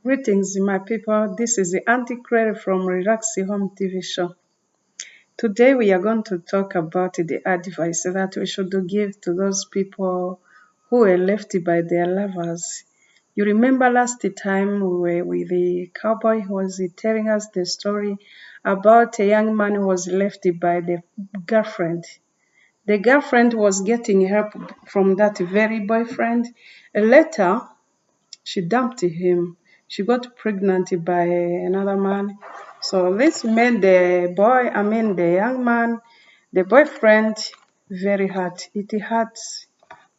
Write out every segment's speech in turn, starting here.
Greetings, my people. This is the Auntie Claire from Relaxy Home TV show. Today we are going to talk about the advice that we should give to those people who were left by their lovers. You remember last time we were with the cowboy who was telling us the story about a young man who was left by the girlfriend. The girlfriend was getting help from that very boyfriend. Later, she dumped him. She got pregnant by another man. So this made the young man, the boyfriend, very hurt. It hurts,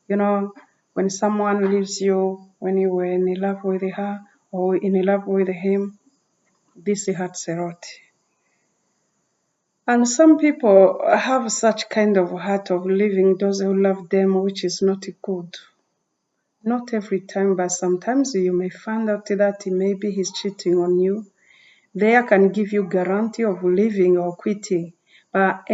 when someone leaves you when you were in love with her or in love with him. This hurts a lot. And some people have such kind of heart of leaving those who love them, which is not good. Not every time, but sometimes you may find out that maybe he's cheating on you. There can give you guarantee of leaving or quitting. But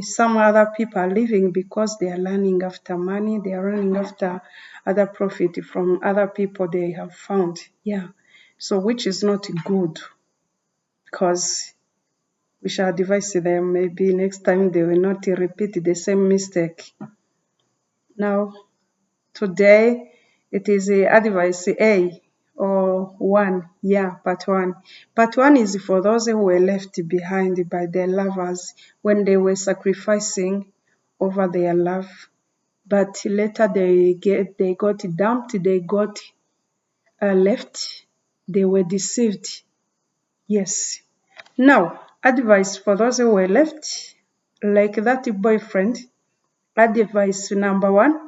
some other people are leaving because they are running after money, they are running after other profit from other people they have found. Yeah. So which is not good, because we shall advise them maybe next time they will not repeat the same mistake. Now, today it is advice A or 1. Yeah, part 1. Part 1 is for those who were left behind by their lovers when they were sacrificing over their love. But later they got dumped, they got left, they were deceived. Yes. Now, advice for those who were left, like that boyfriend. Advice number 1.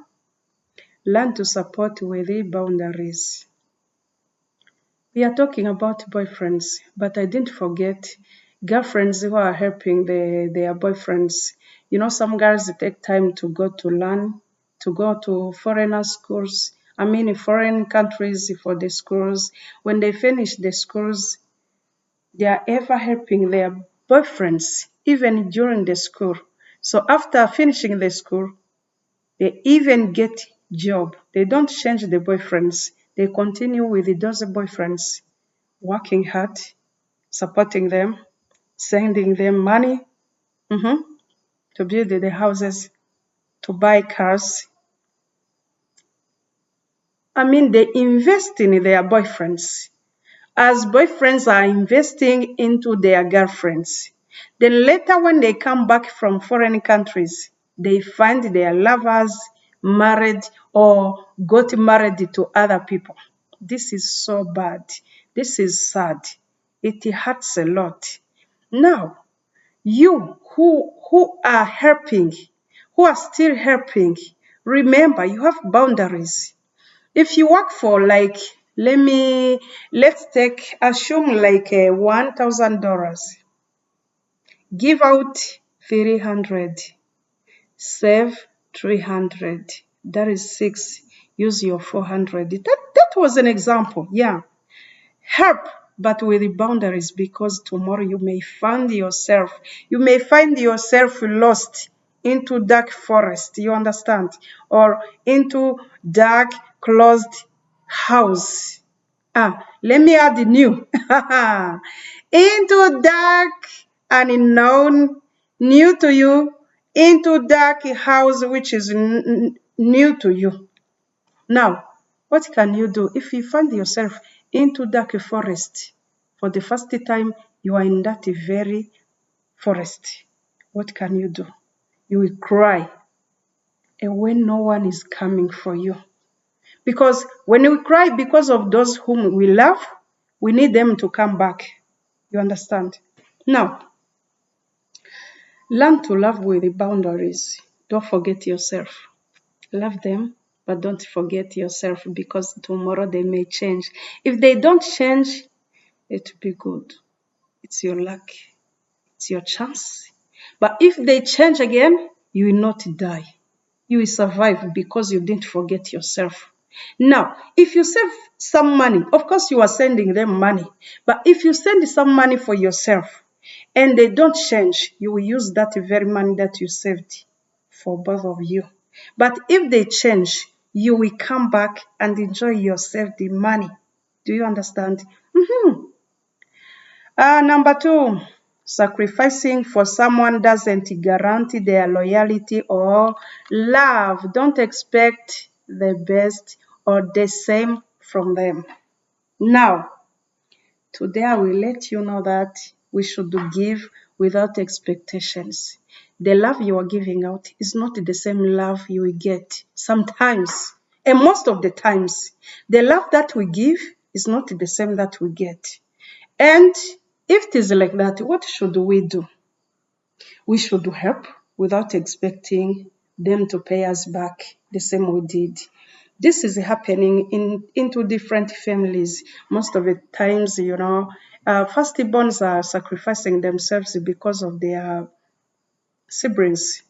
Learn to support with boundaries. We are talking about boyfriends, but I didn't forget girlfriends who are helping their boyfriends. Some girls take time to go to learn, to go to foreigner schools, foreign countries for the schools. When they finish the schools, they are ever helping their boyfriends, even during the school. So after finishing the school, they even get job. They don't change the boyfriends. They continue with those boyfriends, working hard, supporting them, sending them money to build the houses, to buy cars. They invest in their boyfriends, as boyfriends are investing into their girlfriends. Then later when they come back from foreign countries, they find their lovers married or got married to other people. This is so bad. This is sad. It hurts a lot. Now, you who are helping, who are still helping, remember you have boundaries. If you work for assume like $1,000. Give out 300. Save 300. That is 6. Use your 400. That was an example. Yeah. Help, but with the boundaries, because tomorrow you may find yourself lost into dark forest, you understand? Or into dark closed house. Let me add the new. Into dark and unknown, new to you, into dark house which is new to you. Now, what can you do if you find yourself into dark forest? For the first time, you are in that very forest. What can you do? You will cry. And when no one is coming for you. Because when we cry because of those whom we love, we need them to come back. You understand? Now, learn to love with the boundaries. Don't forget yourself. Love them, but don't forget yourself, because tomorrow they may change. If they don't change, it will be good. It's your luck. It's your chance. But if they change again, you will not die. You will survive because you didn't forget yourself. Now, if you save some money, of course you are sending them money. But if you send some money for yourself and they don't change, you will use that very money that you saved for both of you. But if they change, you will come back and enjoy yourself the money. Do you understand? Number 2, sacrificing for someone doesn't guarantee their loyalty or love. Don't expect the best or the same from them. Now, today I will let you know that we should give without expectations. The love you are giving out is not the same love you will get. Sometimes, and most of the times, the love that we give is not the same that we get. And if it is like that, what should we do? We should help without expecting them to pay us back the same we did. This is happening into different families. Most of the times, firstborns are sacrificing themselves because of their siblings.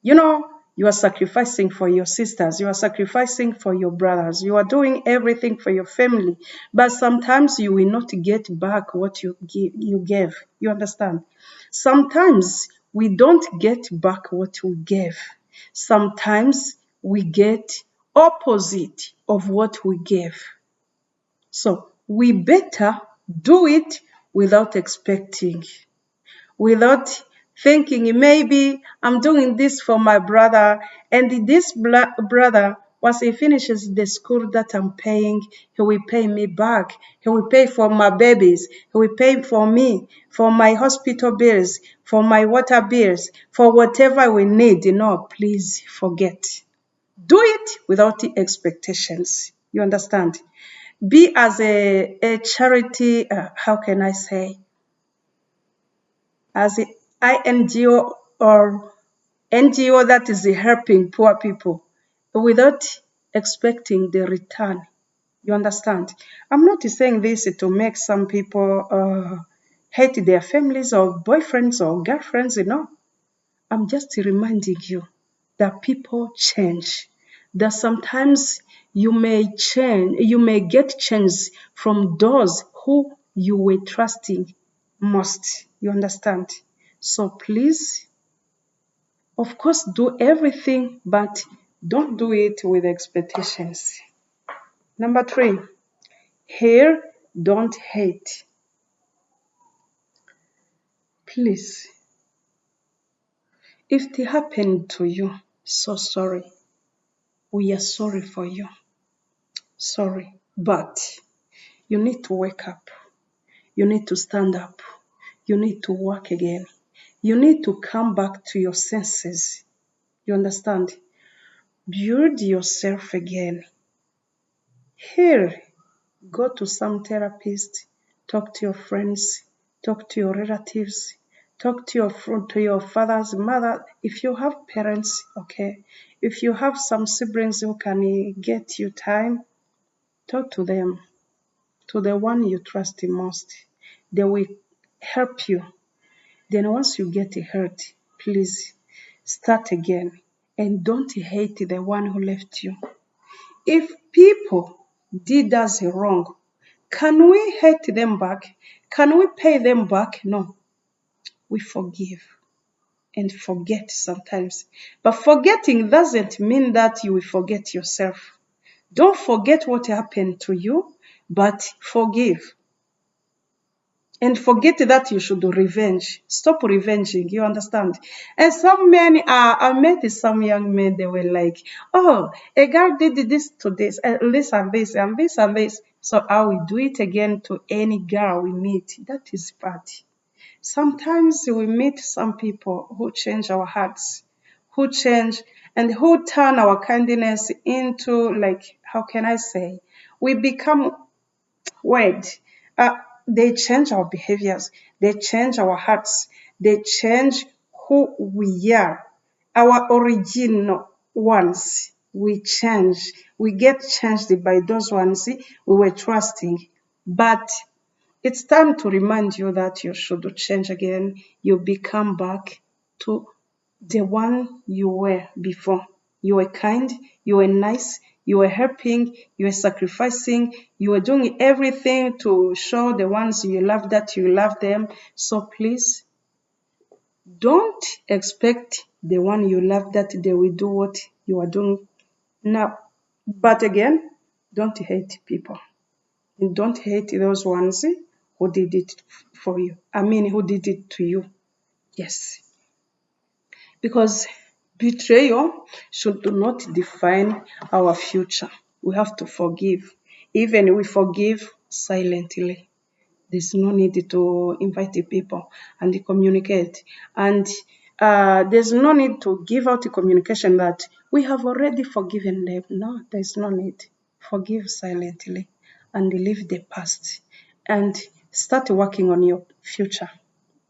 You are sacrificing for your sisters, you are sacrificing for your brothers, you are doing everything for your family, but sometimes you will not get back what you gave. You understand? Sometimes we don't get back what we gave. Sometimes we get opposite of what we gave. So we better do it without expecting, without thinking maybe I'm doing this for my brother, and this brother, once he finishes the school that I'm paying, he will pay me back. He will pay for my babies. He will pay for me, for my hospital bills, for my water bills, for whatever we need. No, please forget. Do it without the expectations. You understand? Be as a charity, how can I say? As an INGO or NGO that is helping poor people without expecting the return. You understand? I'm not saying this to make some people hate their families or boyfriends or girlfriends, I'm just reminding you that people change. That sometimes you may get change from those who you were trusting most. You understand? So please, of course, do everything, but don't do it with expectations. Number 3, hear, don't hate. Please, if it happened to you, so sorry. We are sorry for you. Sorry. But you need to wake up. You need to stand up. You need to work again. You need to come back to your senses. You understand? Build yourself again. Here, go to some therapist, talk to your friends, talk to your relatives, talk to your father's mother. If you have parents, okay. If you have some siblings who can get you time, talk to them, to the one you trust the most. They will help you. Then once you get hurt, please start again and don't hate the one who left you. If people did us wrong, can we hate them back? Can we pay them back? No. We forgive and forget sometimes. But forgetting doesn't mean that you will forget yourself. Don't forget what happened to you, but forgive. And forget that you should do revenge. Stop revenging, you understand? And some men, I met some young men, they were like, oh, a girl did this to this, and this and this, and this and this. So I will do it again to any girl we meet. That is bad. Sometimes we meet some people who change our hearts, who change and who turn our kindness into, like, how can I say? We become weird. They change our behaviors. They change our hearts. They change who we are. Our original ones, we change. We get changed by those ones we were trusting. But it's time to remind you that you should change again. You become back to the one you were before. You were kind, you were nice, you were helping, you were sacrificing, you were doing everything to show the ones you love that you love them. So please, don't expect the one you love that they will do what you are doing now. But again, don't hate people. And don't hate those ones who did it for you. Who did it to you. Yes. Because betrayal should not define our future. We have to forgive. Even we forgive silently. There's no need to invite the people and communicate. And there's no need to give out the communication that we have already forgiven them. No, there's no need. Forgive silently and leave the past and start working on your future.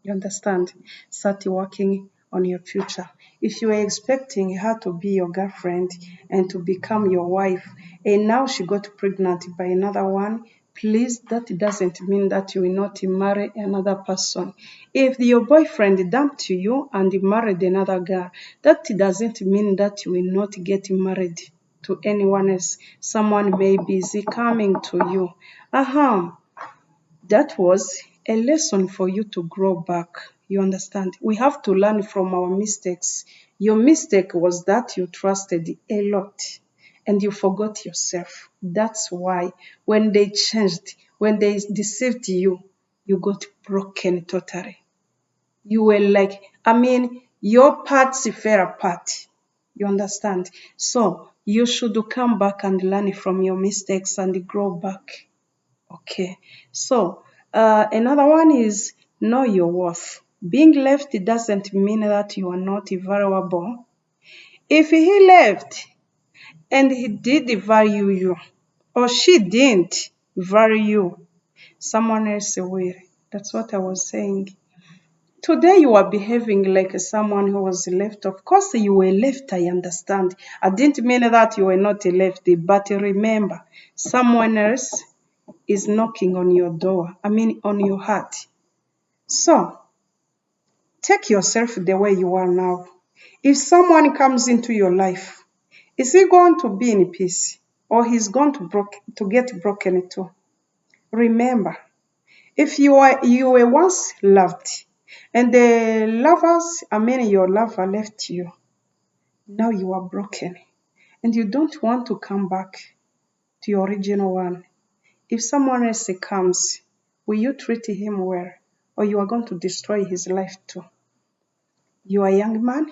You understand? Start working on your future. If you were expecting her to be your girlfriend and to become your wife, and now she got pregnant by another one, please, that doesn't mean that you will not marry another person. If your boyfriend dumped you and married another girl, that doesn't mean that you will not get married to anyone else. Someone may be coming to you. That was a lesson for you to grow back. You understand? We have to learn from our mistakes. Your mistake was that you trusted a lot and you forgot yourself. That's why when they changed, when they deceived you, you got broken totally. You were like, your parts fell apart. You understand? So you should come back and learn from your mistakes and grow back. Okay, so another one is know your worth. Being left doesn't mean that you are not valuable. If he left and he did value you, or she didn't value you, someone else will. That's what I was saying. Today you are behaving like someone who was left. Of course you were left, I understand. I didn't mean that you were not left, but remember, someone else is knocking on your door, on your heart. So, take yourself the way you are now. If someone comes into your life, is he going to be in peace or he's going to get broken too? Remember, if you were once loved and your lover left you, now you are broken and you don't want to come back to your original one. If someone else comes, will you treat him well or you are going to destroy his life too? You are a young man,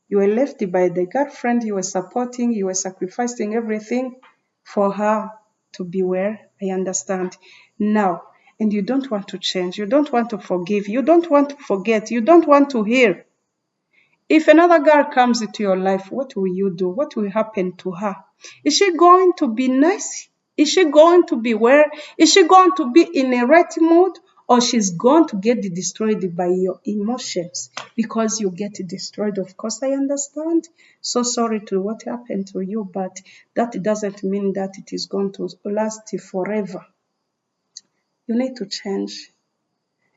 you were left by the girlfriend you were supporting, you were sacrificing everything for her to be well, I understand. Now, and you don't want to change, you don't want to forgive, you don't want to forget, you don't want to heal. If another girl comes into your life, what will you do? What will happen to her? Is she going to be nice? Is she going to be well? Is she going to be in a right mood? Or she's going to get destroyed by your emotions because you get destroyed? Of course, I understand. So sorry to what happened to you, but that doesn't mean that it is going to last forever. You need to change.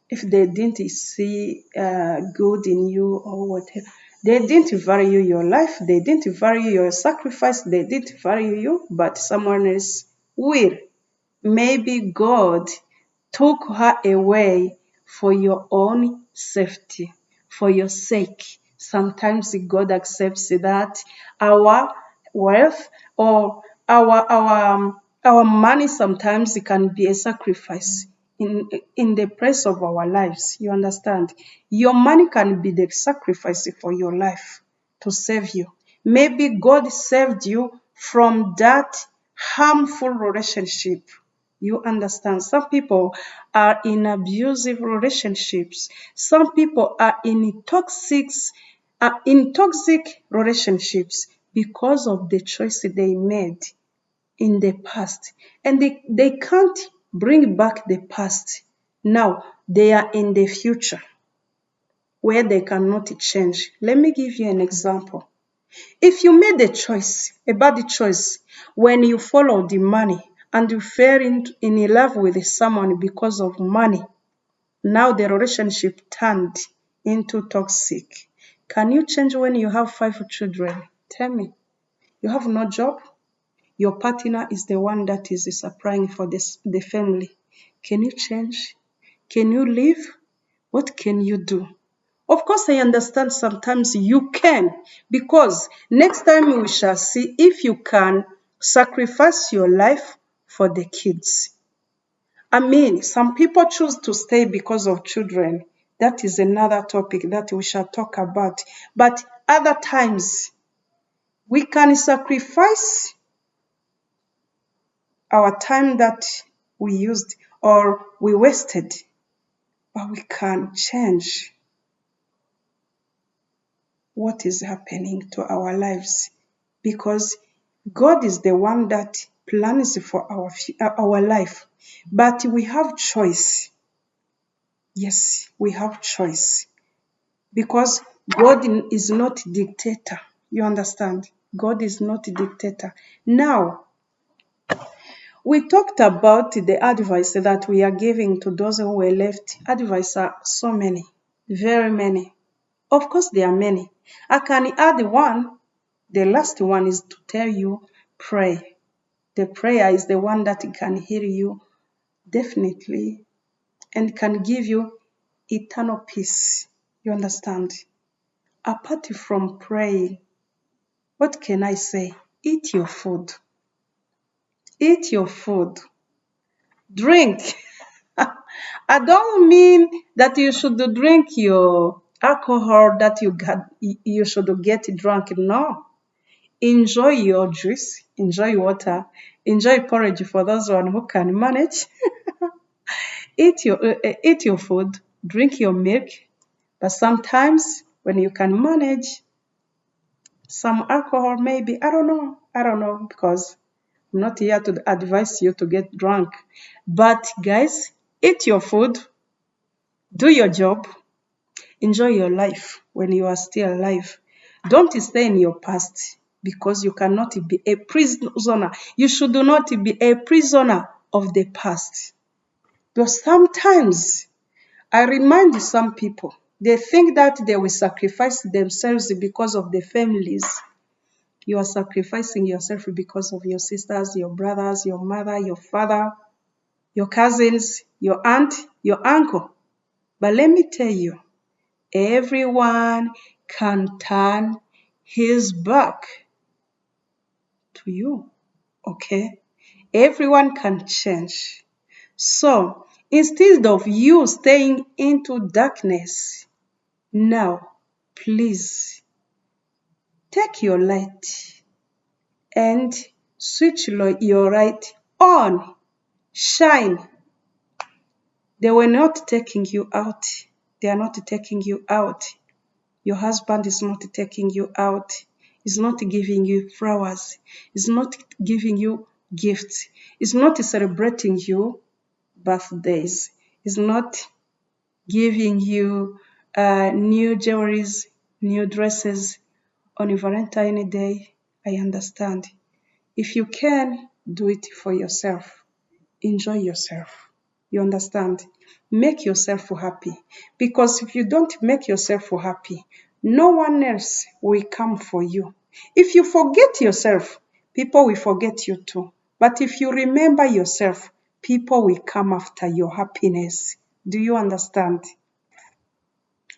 If they didn't see good in you or whatever, they didn't value your life, they didn't value your sacrifice, they didn't value you, but someone else will. Maybe God took her away for your own safety, for your sake. Sometimes God accepts that our wealth or our money sometimes it can be a sacrifice in the price of our lives. You understand? Your money can be the sacrifice for your life to save you. Maybe God saved you from that harmful relationship. You understand? Some people are in abusive relationships. Some people are in toxic relationships because of the choice they made in the past. And they can't bring back the past. Now they are in the future where they cannot change. Let me give you an example. If you made a choice, a bad choice, when you follow the money and you fell in love with someone because of money, now the relationship turned into toxic. Can you change when you have 5 children? Tell me. You have no job? Your partner is the one that is supplying for the family. Can you change? Can you live? What can you do? Of course, I understand sometimes you can, because next time we shall see if you can sacrifice your life for the kids. I mean, some people choose to stay because of children. That is another topic that we shall talk about. But other times, we can sacrifice our time that we used or we wasted, but we can change what is happening to our lives, because God is the one that plans for our life. But we have choice. Yes, we have choice, because God is not dictator. You understand? God is not a dictator. Now, we talked about the advice that we are giving to those who were left. Advice are so many, very many. Of course, there are many. I can add one. The last one is to tell you, pray. The prayer is the one that can heal you definitely and can give you eternal peace. You understand? Apart from praying, what can I say? Eat your food. Eat your food. Drink. I don't mean that you should drink your alcohol that you should get drunk. No. Enjoy your juice, enjoy water, enjoy porridge for those one who can manage. Eat your food, drink your milk, but sometimes when you can manage some alcohol, maybe I don't know, because I'm not here to advise you to get drunk. But guys, eat your food, do your job, enjoy your life when you are still alive. Don't stay in your past, because you cannot be a prisoner. You should not be a prisoner of the past. Because sometimes I remind some people, they think that they will sacrifice themselves because of the families. You are sacrificing yourself because of your sisters, your brothers, your mother, your father, your cousins, your aunt, your uncle. But let me tell you, everyone can turn his back to you, okay? Everyone can change. So instead of you staying into darkness, now please take your light and switch your light on. Shine. They were not taking you out. They are not taking you out. Your husband is not taking you out. He's not giving you flowers. He's not giving you gifts. He's not celebrating you birthdays. He's not giving you new jewelries, new dresses on Valentine's Day. I understand. If you can, do it for yourself. Enjoy yourself. You understand? Make yourself happy. Because if you don't make yourself happy, no one else will come for you. If you forget yourself, people will forget you too. But if you remember yourself, people will come after your happiness. Do you understand?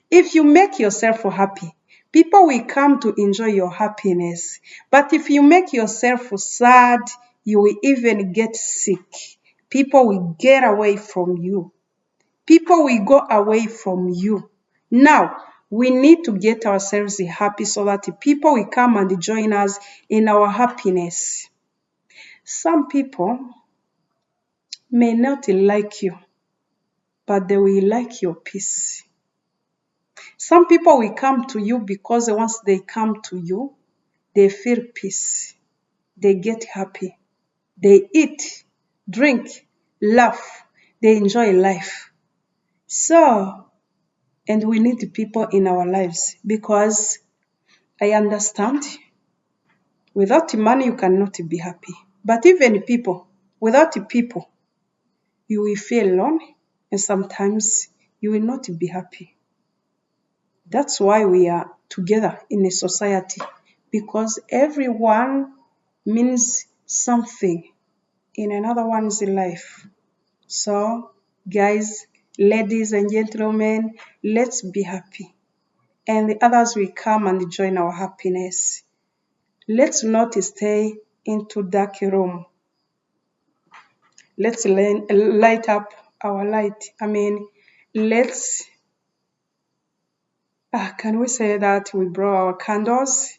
If you make yourself happy, people will come to enjoy your happiness. But if you make yourself sad, you will even get sick. People will get away from you. People will go away from you. Now, we need to get ourselves happy so that people will come and join us in our happiness. Some people may not like you, but they will like your peace. Some people will come to you because once they come to you, they feel peace. They get happy. They eat, drink, laugh. They enjoy life. So, and we need people in our lives, because I understand without money you cannot be happy. But even people, without people, you will feel alone, and sometimes you will not be happy. That's why we are together in a society, because everyone means something in another one's life. So, guys, ladies and gentlemen, let's be happy. And the others will come and join our happiness. Let's not stay into dark room. Let's light up our light. I mean, let's, can we say that we blow our candles?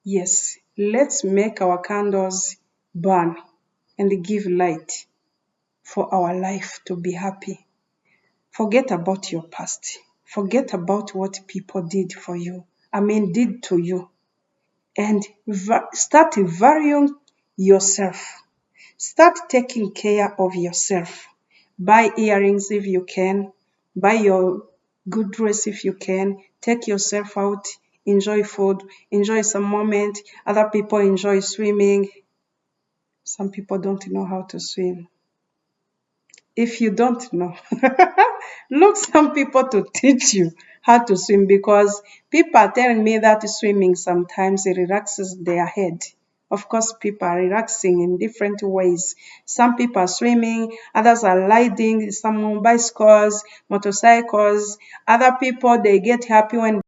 Yes, let's make our candles burn and give light for our life to be happy. Forget about your past. Forget about what people did for you. I mean, did to you. And start valuing yourself. Start taking care of yourself. Buy earrings if you can. Buy your good dress if you can. Take yourself out. Enjoy food. Enjoy some moment. Other people enjoy swimming. Some people don't know how to swim. If you don't know, look some people to teach you how to swim, because people are telling me that swimming sometimes it relaxes their head. Of course, people are relaxing in different ways. Some people are swimming, others are riding some bicycles, motorcycles. Other people, they get happy when